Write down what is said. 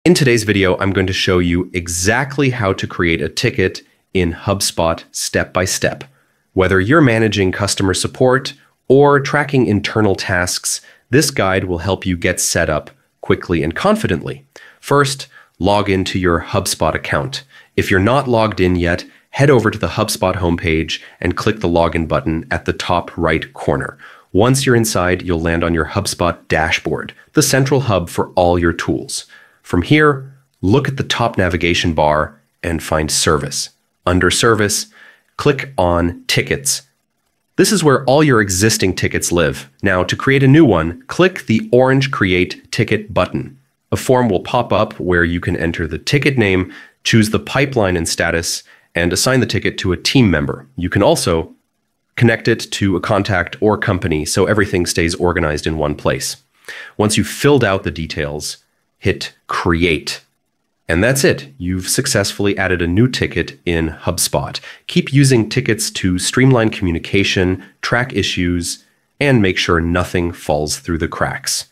In today's video, I'm going to show you exactly how to create a ticket in HubSpot step by step. Whether you're managing customer support or tracking internal tasks, this guide will help you get set up quickly and confidently. First, log into your HubSpot account. If you're not logged in yet, head over to the HubSpot homepage and click the login button at the top right corner. Once you're inside, you'll land on your HubSpot dashboard, the central hub for all your tools. From here, look at the top navigation bar and find Service. Under Service, click on Tickets. This is where all your existing tickets live. Now, to create a new one, click the orange Create Ticket button. A form will pop up where you can enter the ticket name, choose the pipeline and status, and assign the ticket to a team member. You can also connect it to a contact or company so everything stays organized in one place. Once you've filled out the details, hit Create. And that's it. You've successfully added a new ticket in HubSpot. Keep using tickets to streamline communication, track issues, and make sure nothing falls through the cracks.